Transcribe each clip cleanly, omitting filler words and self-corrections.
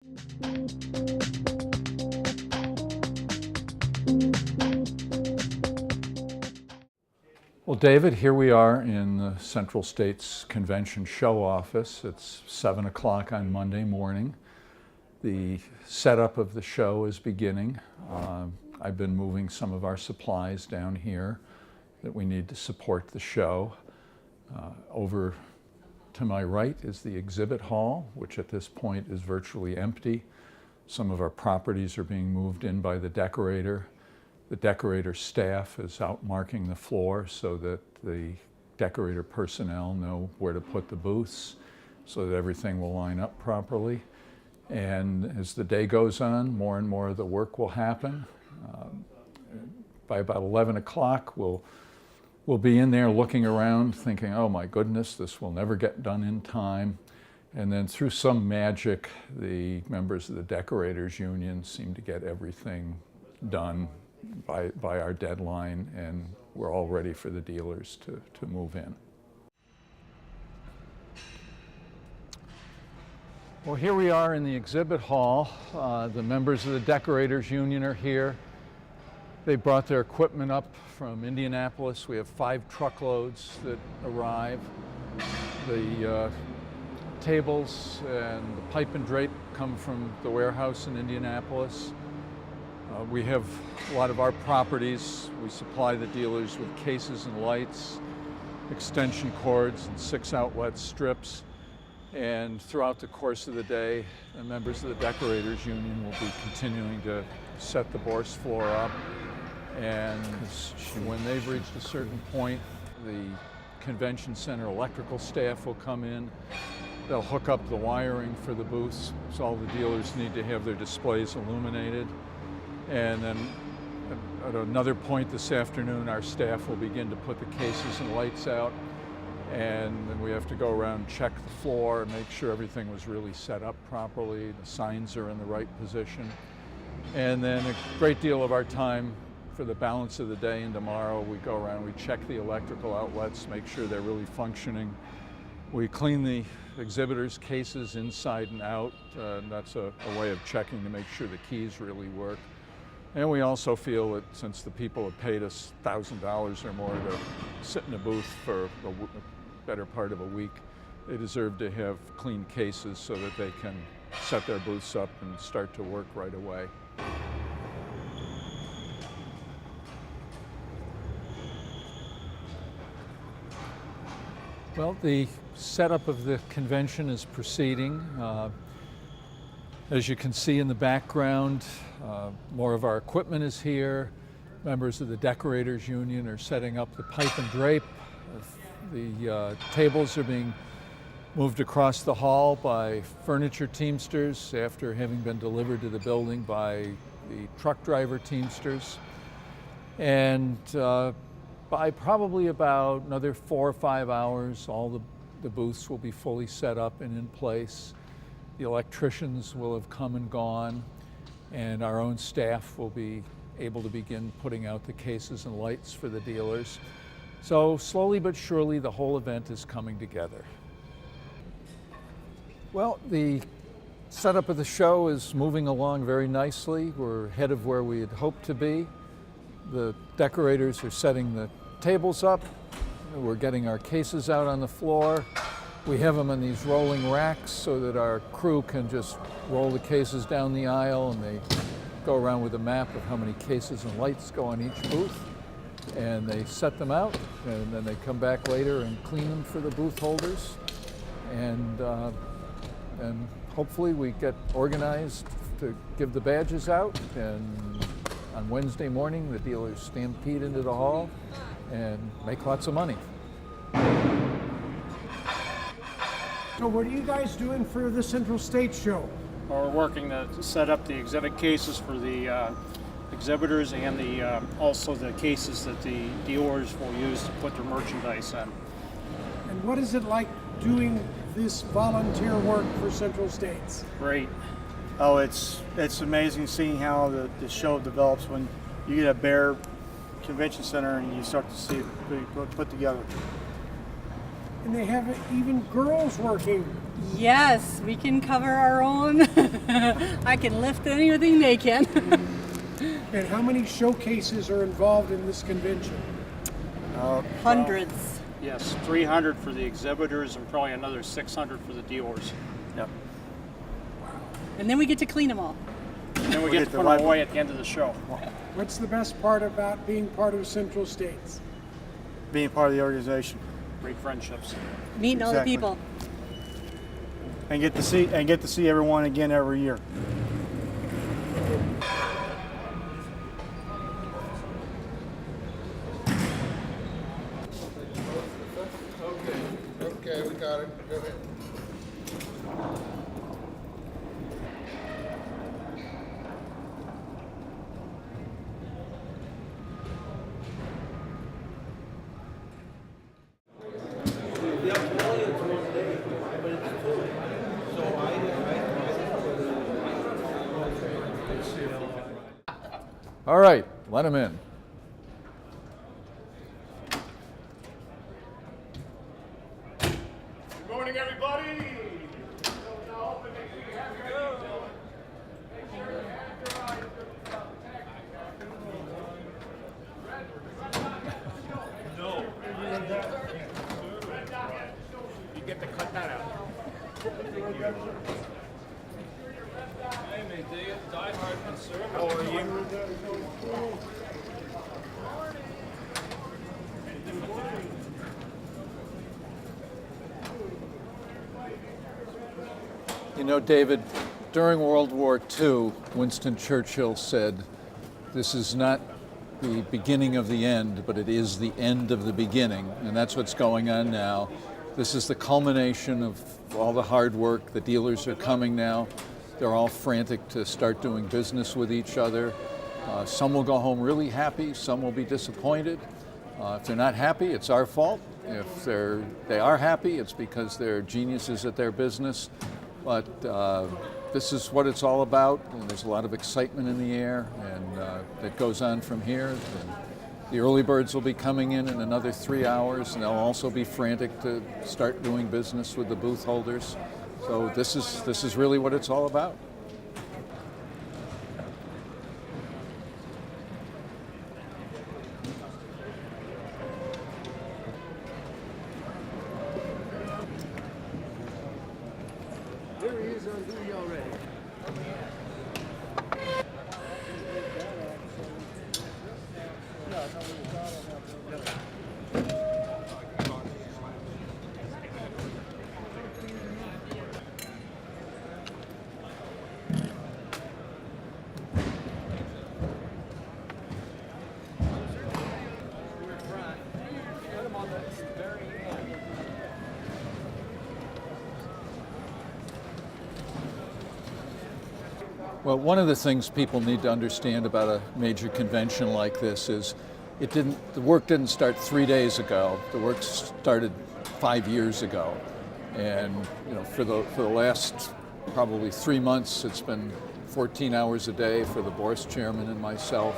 Well, David, here we are in the Central States Convention show office. It's 7 o'clock on Monday morning. The setup of the show is beginning. I've been moving some of our supplies down here that we need to support the show. Over to my right is the exhibit hall, which at this point is virtually empty. Some of our properties are being moved in by the decorator. The decorator staff is out marking the floor so that the decorator personnel know where to put the booths so that everything will line up properly. And as the day goes on, more and more of the work will happen. By about 11 o'clock, we'll be in there looking around thinking, oh my goodness, this will never get done in time. And then through some magic, the members of the Decorators Union seem to get everything done by our deadline, and we're all ready for the dealers to move in. Well, here we are in the exhibit hall. The members of the Decorators Union are here. They brought their equipment up from Indianapolis. We have 5 truckloads that arrive. The tables and the pipe and drape come from the warehouse in Indianapolis. We have a lot of our properties. We supply the dealers with cases and lights, extension cords, and 6 outlet strips. And throughout the course of the day, the members of the Decorators Union will be continuing to set the Bourse floor up. And when they've reached a certain point, the convention center electrical staff will come in. They'll hook up the wiring for the booths, so all the dealers need to have their displays illuminated. And then at another point this afternoon, our staff will begin to put the cases and lights out. And then we have to go around and check the floor and make sure everything was really set up properly, the signs are in the right position. And then a great deal of our time for the balance of the day and tomorrow, we go around, we check the electrical outlets, make sure they're really functioning. We clean the exhibitors' cases inside and out. And that's a way of checking to make sure the keys really work. And we also feel that since the people have paid us $1,000 or more to sit in a booth for a better part of a week, they deserve to have clean cases so that they can set their booths up and start to work right away. Well, the setup of the convention is proceeding. As you can see in the background, more of our equipment is here. Members of the Decorators Union are setting up the pipe and drape. The tables are being moved across the hall by furniture teamsters after having been delivered to the building by the truck driver teamsters. And by probably about another 4 or 5 hours, all the booths will be fully set up and in place. The electricians will have come and gone, and our own staff will be able to begin putting out the cases and lights for the dealers. So slowly but surely, the whole event is coming together. Well, the setup of the show is moving along very nicely. We're ahead of where we had hoped to be. The decorators are setting the tables up. We're getting our cases out on the floor. We have them on these rolling racks so that our crew can just roll the cases down the aisle, and they go around with a map of how many cases and lights go on each booth. And they set them out, and then they come back later and clean them for the booth holders. And hopefully we get organized to give the badges out. And on Wednesday morning, the dealers stampede into the hall and make lots of money. So what are you guys doing for the Central States show? Well, we're working to set up the exhibit cases for the exhibitors and also the cases that the dealers will use to put their merchandise in. And what is it like doing this volunteer work for Central States? Great. Oh, it's amazing seeing how the show develops when you get a bare convention center and you start to see it put together. And they have even girls working Yes, we can cover our own. I can lift anything they can. And how many showcases are involved in this convention? Hundreds. Yes, 300 for the exhibitors and probably another 600 for the dealers. Yep. And then we get to clean them all. And then we get to the put them away at the end of the show. What's the best part about being part of Central States? Being part of the organization Great friendships. Meeting all the Exactly. people. and get to see everyone again every year. Okay, we got it. Go ahead. All right, let him in. Good morning, everybody. You get to cut that out. Hey, mate, die-hard conservative. How are you? You know, David, during World War II, Winston Churchill said, "This is not the beginning of the end, but it is the end of the beginning." And that's what's going on now. This is the culmination of all the hard work. The dealers are coming now. They're all frantic to start doing business with each other. Some will go home really happy, some will be disappointed. If they're not happy, it's our fault. If they are happy, it's because they're geniuses at their business. But this is what it's all about, and there's a lot of excitement in the air, and it goes on from here. And the early birds will be coming in another 3 hours, and they'll also be frantic to start doing business with the booth holders. So this is really what it's all about. Well, one of the things people need to understand about a major convention like this is the work didn't start 3 days ago. The work started 5 years ago. And for the last probably 3 months, it's been 14 hours a day for the board chairman and myself.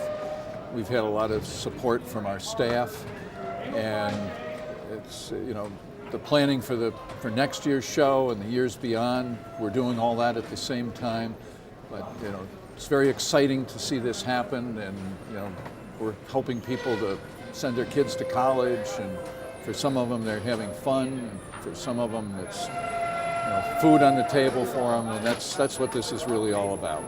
We've had a lot of support from our staff, and it's the planning for next year's show and the years beyond. We're doing all that at the same time. But it's very exciting to see this happen, and we're helping people to send their kids to college, and for some of them they're having fun, and for some of them it's food on the table for them, and that's what this is really all about.